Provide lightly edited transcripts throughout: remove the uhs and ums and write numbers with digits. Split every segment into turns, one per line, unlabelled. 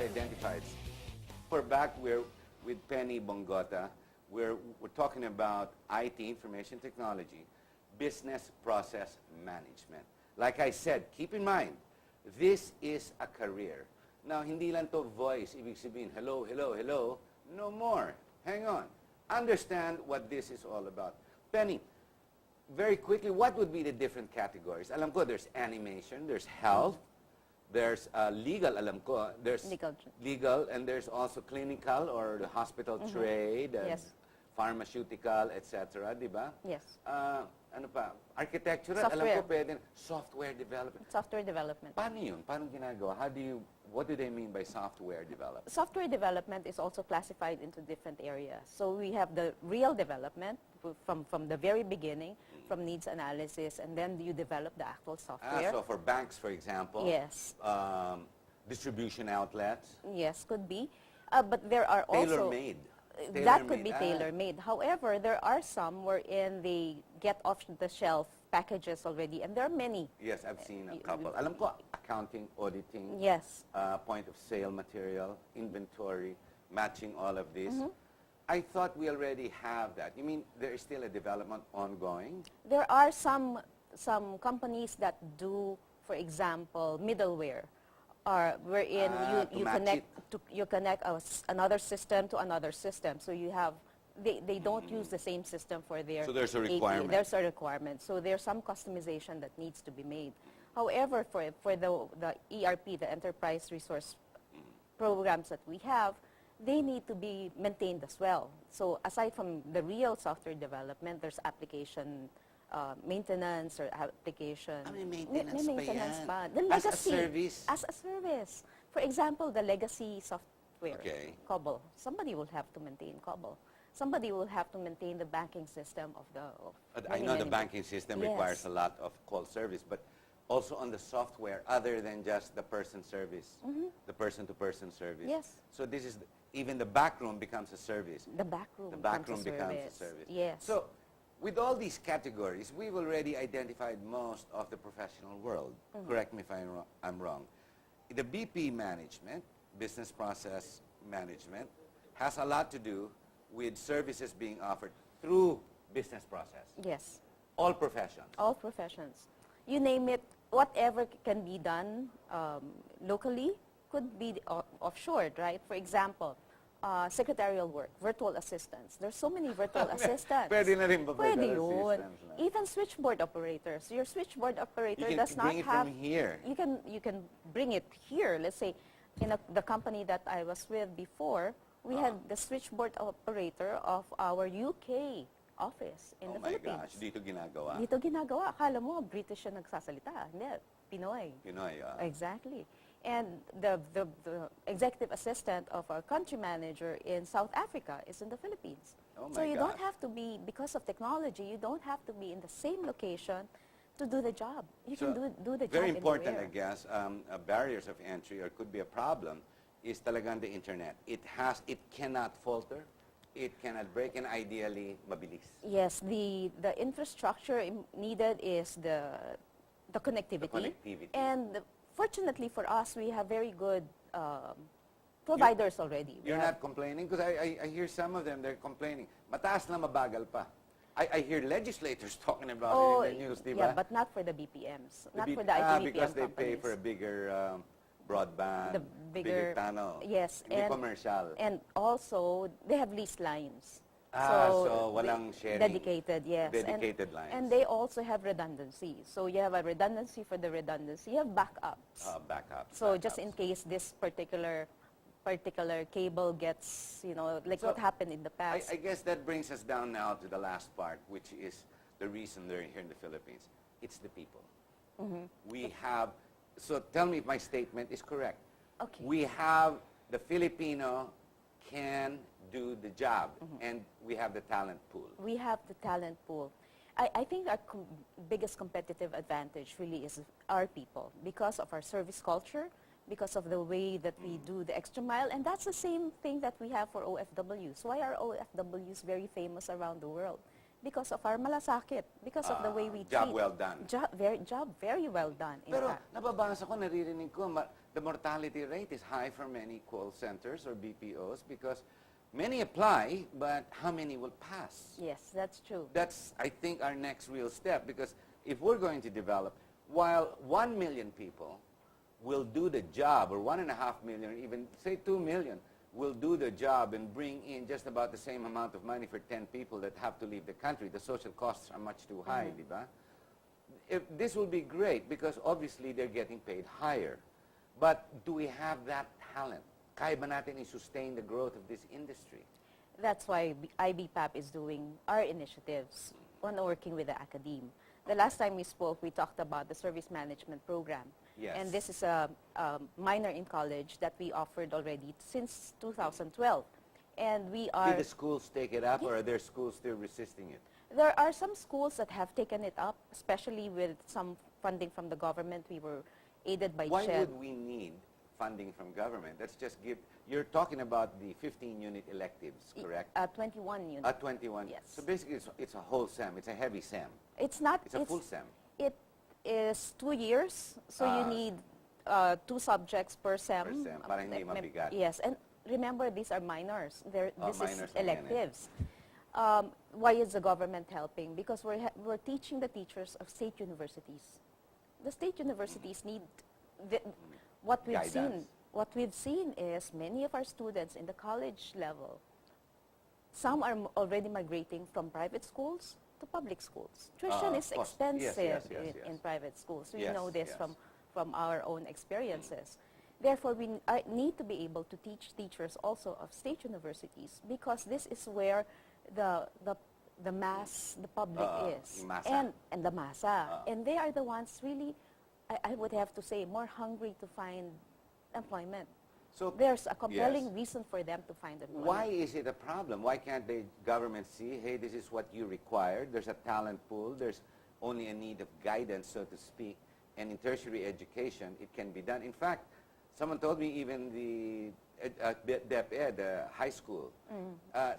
already identified. For back, we're with Penny Bongota. We're talking about IT, information technology, business process management. Like I said, keep in mind, this is a career. Now, hindi lang to voice, ibig sabihin, hello, hello, hello. No more. Hang on. Understand what this is all about. Penny, very quickly, what would be the different categories? Alam ko, there's animation, there's health, there's legal, alam ko, there's legal, and there's also clinical or the hospital trade,
Yes.
pharmaceutical, etc., di ba?
Yes.
Ano pa? Architectural, alam
Software.
ko pwede. Software development.
Software development.
Paano yun? Paano ginagawa? What do they mean by software development?
Software development is also classified into different areas. So we have the real development from the very beginning, from needs analysis, and then you develop the actual software.
So for banks, for example,
Yes.
Distribution outlets,
Yes, could be. But there are also...
tailor-made.
That could be tailor-made. However, there are some wherein they get off-the-shelf packages already, and there are many.
Yes, I've seen a couple. Alam ko, accounting, auditing,
Yes.
point of sale material, inventory, matching all of this. I thought we already have that. You mean there is still a development ongoing?
There are some companies that do, for example, middleware, wherein you connect another system to another system. So you have they don't use the same system for their.
So there's a
API.
requirement.
There's a requirement. So there's some customization that needs to be made. However, for the ERP, the enterprise resource programs that we have, they need to be maintained as well. So aside from the real software development, there's application maintenance or application.
May maintenance,
May maintenance
pa yan.
pa. The
As a
legacy.
service?
As a service. For example, the legacy software,
Okay.
COBOL. Somebody will have to maintain COBOL. Somebody will have to maintain the banking system of the...
I know the banking system requires a lot of call service, but also on the software, other than just the person service, the person-to-person service.
Yes.
So this is, even the back room becomes a service.
The back room,
The back room becomes a service.
Yes.
So with all these categories, we've already identified most of the professional world. Correct me if I'm wrong. The BP management, business process management, has a lot to do with services being offered through business process.
Yes.
All professions.
All professions. You name it, whatever can be done locally could be offshored, right? For example, secretarial work, virtual assistants. There's so many virtual assistants.
Pwede na rin ba
Pwede
virtual
yun.
assistants na?
Even switchboard operators. Your switchboard operator
You can
does not
bring it
have...
from here.
You can bring it here. Let's say, in the company that I was with before, we had the switchboard operator of our UK office in the Philippines.
Oh my gosh, dito ginagawa.
Dito ginagawa. Akala mo, British siya nagsasalita. Hindi, Pinoy.
Pinoy,
Exactly. And the executive assistant of our country manager in South Africa is in the Philippines.
Oh my
so you
gosh.
don't have to be, because of technology, you don't have to be in the same location to do the job. You can do the job
very important,
anywhere.
I guess, barriers of entry, or could be a problem, is talagang the internet. It cannot falter, it cannot break, and ideally, mabilis.
Yes, the infrastructure needed is the connectivity.
The connectivity.
And fortunately for us, we have very good providers already.
You're not complaining? Because I hear some of them, they're complaining. Mataas na mabagal pa. I hear legislators talking about it in the news, di ba?
Yeah, but not for the BPMs. Not for the IT BPM
because they
companies.
pay for a bigger broadband,
The bigger
tunnel.
Yes.
Hindi commercial.
And also, they have leased lines.
So walang sharing.
Dedicated, yes.
Dedicated lines.
And they also have redundancy. So you have a redundancy for the redundancy. You have backups.
Backups.
So just in case this particular cable gets, like what happened in the past.
I guess that brings us down now to the last part, which is the reason they're here in the Philippines. It's the people. We have, so tell me if my statement is correct.
Okay.
We have the Filipino can do the job, and we have the talent pool.
We have the talent pool. I think our biggest competitive advantage really is our people, because of our service culture, because of the way that we do the extra mile, and that's the same thing that we have for OFWs. Why are OFWs very famous around the world? Because of our malasakit, because of the way we
Job
treat.
well done.
Job very well done. In
Pero
fact.
nababasa ko, naririnig ko, the mortality rate is high for many call centers or BPOs because many apply, but how many will pass?
Yes, that's true.
That's, I think, our next real step, because if we're going to develop, while 1 million people will do the job, or 1.5 million, even say 2 million, will do the job and bring in just about the same amount of money for 10 people that have to leave the country. The social costs are much too high, di ba? This will be great because obviously they're getting paid higher. But do we have that talent? Kaya ba natin i-sustain the growth of this industry?
That's why IBPAP is doing our initiatives on working with the academe. The last time we spoke, we talked about the service management program.
Yes.
And this is a minor in college that we offered already since 2012. And we are...
Did the schools take it up, or are there schools still resisting it?
There are some schools that have taken it up, especially with some funding from the government. We were aided by
Why
CHED.
would we need funding from government? Let's just give... You're talking about the 15-unit electives, correct?
21 units.
21.
Yes.
So basically, it's a whole SEM. It's a heavy SEM.
It's not...
It's a full SEM.
It is 2 years, so you need 2 subjects per SEM.
Per SEM, para hindi mabigat.
Yes, and remember, these are minors. This is
minors na yan,
electives. Why is the government helping? Because we're teaching the teachers of state universities. The state universities need what we've
Guidance.
seen. What we've seen is many of our students in the college level, some are already migrating from private schools to public schools. Tuition is
Of course.
expensive
Yes.
in private schools. We
Yes,
know this
yes.
from our own experiences. Therefore, we need to be able to teach teachers also of state universities, because this is where the mass, the public is,
masa.
and the masa, and they are the ones really, I would have to say, more hungry to find employment.
So
There's a compelling
yes.
reason for them to find employment.
Why is it a problem? Why can't the government see, hey, this is what you require, there's a talent pool, there's only a need of guidance, so to speak, and in tertiary education, it can be done. In fact, someone told me even the DepEd, the high school,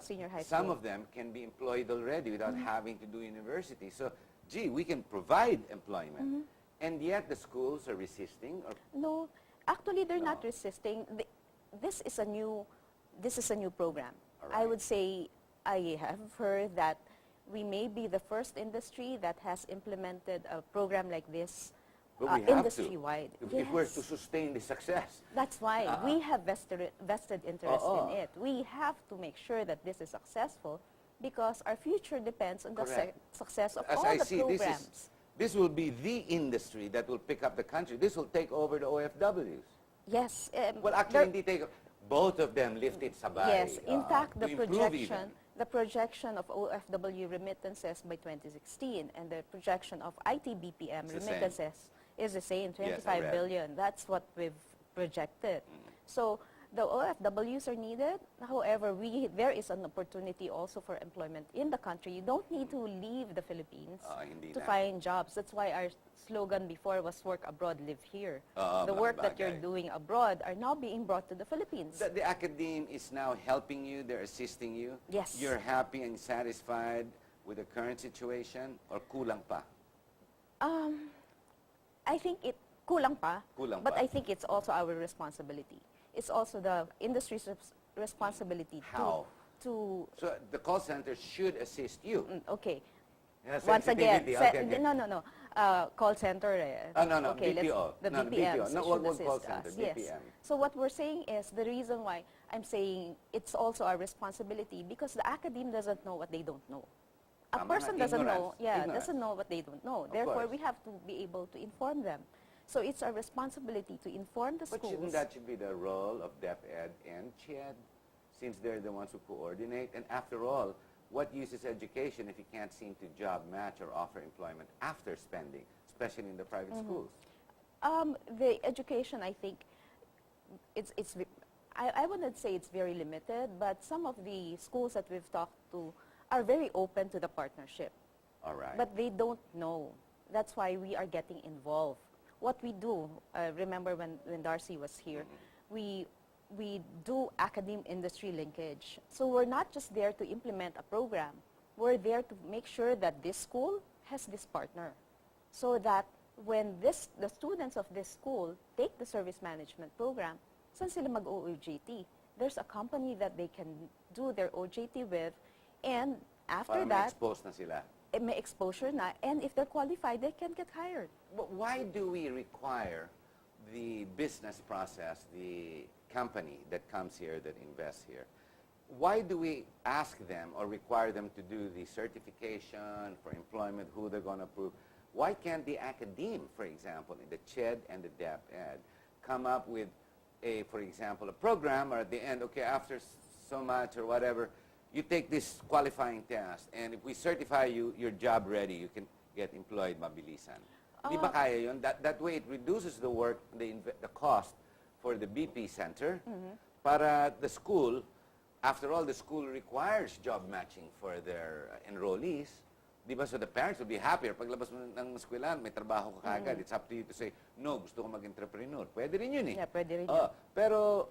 Senior high
some
school.
of them can be employed already without having to do university. So, gee, we can provide employment. And yet the schools are resisting. Or
No, actually, they're not
No.
resisting. This is a new program.
All
I
right.
would say I have heard that we may be the first industry that has implemented a program like this
But we have to.
industry-wide.
If we're to
Yes.
sustain the success.
That's why we have vested interest
Oo.
in it. We have to make sure that this is successful, because our future depends on the
Correct.
success of
As
all
I
the
see,
programs.
this will be the industry that will pick up the country. This will take over the OFWs.
Yes.
Well, actually, hindi take both of them lifted sabay.
Yes, in fact,
to improve even.
the projection of OFW remittances by 2016 and the projection of IT-BPM
It's the same.
remittances is the same,
Yes, I
25
read.
billion. That's what we've projected. So the OFWs are needed. However, there is an opportunity also for employment in the country. You don't need to leave the Philippines
Hindi
to
na.
find jobs. That's why our slogan before was work abroad, live here. The
malaking
work that you're
bagay.
doing abroad are now being brought to the Philippines.
The academe is now helping you, they're assisting you.
Yes.
You're happy and satisfied with the current situation, or kulang pa?
I think kulang pa,
Kulang
but
pa.
I think it's also our responsibility. It's also the industry's responsibility
How?
to
So the call center should assist you.
okay.
Yeah,
Once again,
sensitivity, okay.
no, call center.
No,
okay,
BPO.
The
No,
BPMs
No,
should
wag
assist
call center,
us. Yes.
BPM.
So what we're saying is the reason why I'm saying it's also our responsibility, because the academe doesn't know what they don't know. A
Tama
person
nga,
doesn't know,
ignorance.
doesn't know what they don't know. Therefore,
course.
we have to be able to inform them. So it's our responsibility to inform the
But
schools.
that should be the role of DepEd and CHED, since they're the ones who coordinate. And after all, what use is education if you can't seem to job match or offer employment after spending, especially in the private schools?
The education, I think, I wouldn't say it's very limited, but some of the schools that we've talked to are very open to the partnership.
All right.
But they don't know. That's why we are getting involved. What we do, remember when Darcy was here, we do academe industry linkage. So we're not just there to implement a program. We're there to make sure that this school has this partner, so that when the students of this school take the service management program, saan sila mag-OJT? There's a company that they can do their OJT with, and after
Para
that,
ma-expose na sila.
may exposure na, and if they're qualified, they can get hired.
But why do we require the business process, the company that comes here, that invests here, why do we ask them or require them to do the certification for employment, who they're going to approve? Why can't the academe, for example, in the CHED and the DepEd, come up with for example, a program, or at the end, okay, after so much or whatever, you take this qualifying test, and if we certify you, you're job ready, you can get employed mabilisan. Di ba kaya yun? That way, it reduces the work, the cost for the BP center, para the school, after all, the school requires job matching for their enrollees. Di ba? So the parents will be happier. Paglabas mo ng eskwelahan, may trabaho ka kagad. It's up to you to say, no, gusto ko mag-entrepreneur. Pwede rin yun eh.
Yeah, pwede rin yun.
Pero,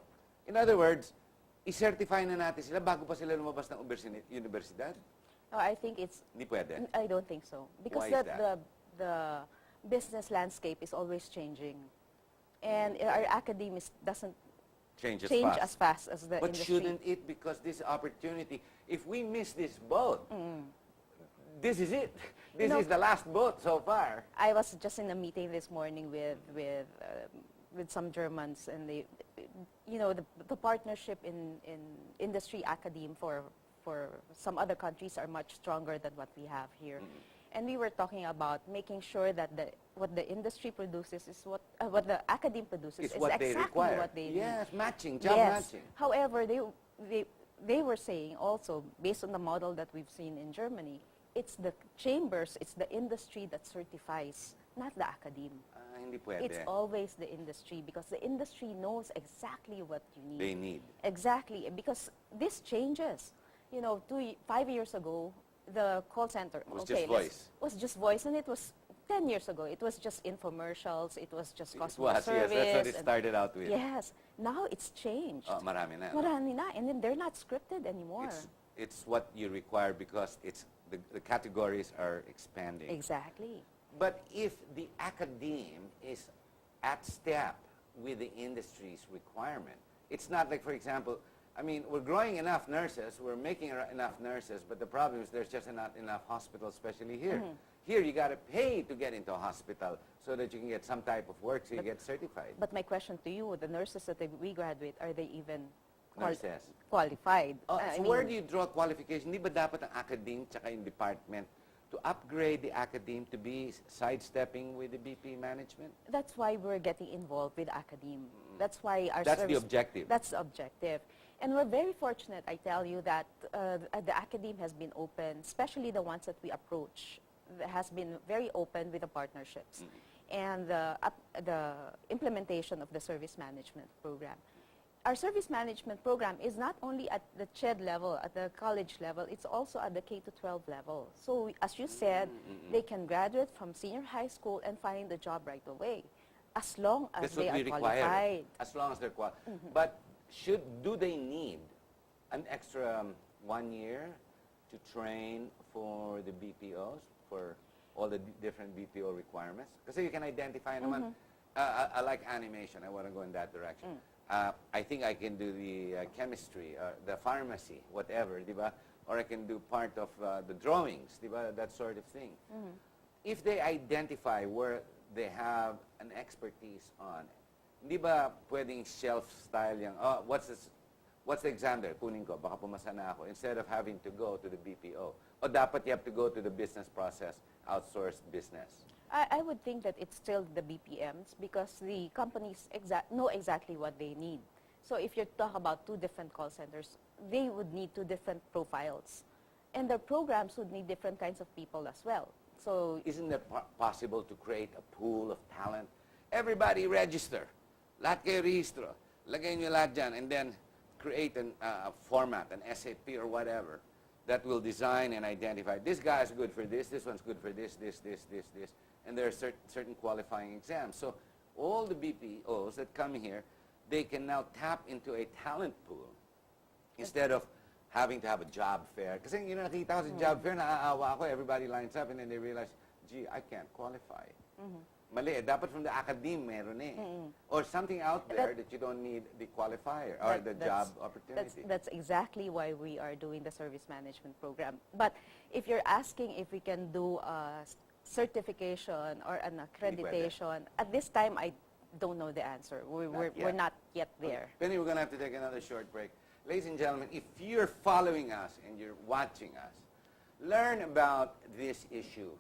in other words, i-certify na natin sila bago pa sila lumabas ng universidad?
Oh, I think it's...
Hindi pwede?
I don't think so. Because
Why is that?
the business landscape is always changing. And our academy doesn't
Change
as fast as the
But
industry.
shouldn't it? Because this opportunity, if we miss this boat, this is it. This is the last boat so far.
I was just in a meeting this morning with some Germans, and they, the partnership in industry academe for some other countries are much stronger than what we have here. And we were talking about making sure that what the industry produces is what the academe produces
It's
is
what
exactly
they require.
what they
Yes,
need.
matching, job
Yes.
matching.
However, they were saying also, based on the model that we've seen in Germany, it's the chambers, it's the industry that certifies, not the academe.
Hindi pwede.
It's always the industry, because the industry knows exactly what you need.
They need.
Exactly, because this changes. 5 years ago, the call center
Was just voice.
And it was 10 years ago. It was just infomercials. It was just customer
Yes,
service.
that's what it started out with.
Yes, now it's changed.
Marami na.
Marami na, and then they're not scripted anymore.
It's what you require because it's the categories are expanding.
Exactly.
But if the academe is at step with the industry's requirement, it's not like, for example, I mean, we're growing enough nurses, we're making enough nurses, but the problem is there's just not enough hospitals, especially here. Here, you got to pay to get into a hospital so that you can get some type of work, so you get certified.
But my question to you, the nurses that we graduate, are they even
Nurses.
qualified?
So where do you draw qualification? Di ba dapat ang academe tsaka yung department to upgrade the academe to be sidestepping with the BP management?
That's why we're getting involved with academe. That's why our
That's the
service...
objective.
That's the objective. And we're very fortunate, I tell you, that the academe has been open, especially the ones that we approach, has been very open with the partnerships and the implementation of the service management program. Our service management program is not only at the CHED level, at the college level, it's also at the K-12 level. So as you said, they can graduate from senior high school and find a job right away, as long as
That's
they
what
are
we require.
qualified.
As long as they're qualified. But do they need an extra 1 year to train for the BPOs, for all the different BPO requirements? Kasi you can identify naman, I like animation, I want to go in that direction. I think I can do the chemistry, the pharmacy, whatever, di ba? Or I can do part of the drawings, di ba? That sort of thing. If they identify where they have an expertise on, di ba pwedeng shelf style yung, what's the exam there? Kunin ko, baka pumasa na ako. Instead of having to go to the BPO. O dapat you have to go to the business process, outsourced business.
I would think that it's still the BPMs, because the companies know exactly what they need. So if you talk about 2 different call centers, they would need 2 different profiles. And their programs would need different kinds of people as well. So
isn't it possible to create a pool of talent? Everybody register. Lahat kayo rehistro. Lagay nyo lahat dyan, and then create a format, an SAP or whatever, that will design and identify, this guy is good for this one's good for this. And there are certain qualifying exams. So all the BPOs that come here, they can now tap into a talent pool instead of having to have a job fair. Kasi nakita ko sa job fair, naaawa ako, everybody lines up and then they realize, gee, I can't qualify. Mali eh. Dapat from the academe, meron eh. Or something out there that you don't need the qualifier or the job opportunity.
That's exactly why we are doing the service management program. But if you're asking if we can do a certification or an accreditation, at this time, I don't know the answer. We're not yet there.
Okay. Penny, we're going to have to take another short break. Ladies and gentlemen, if you're following us and you're watching us, learn about this issue.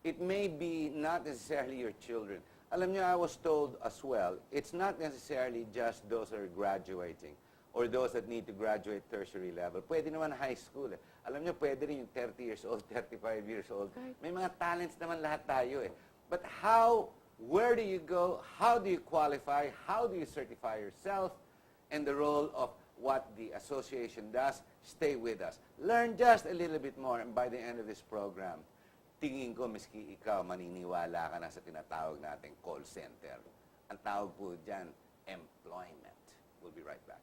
It may be not necessarily your children. Alam niyo, I was told as well, it's not necessarily just those that are graduating or those that need to graduate tertiary level. Pwede naman high school. Eh. Alam niyo, pwede rin yung 30 years old, 35 years old. May mga talents naman lahat tayo eh. But where do you go? How do you qualify? How do you certify yourself? And the role of what the association does. Stay with us. Learn just a little bit more, and by the end of this program, tingin ko, miski ikaw, maniniwala ka na sa tinatawag nating call center. Ang tawag po dyan, employment. We'll be right back.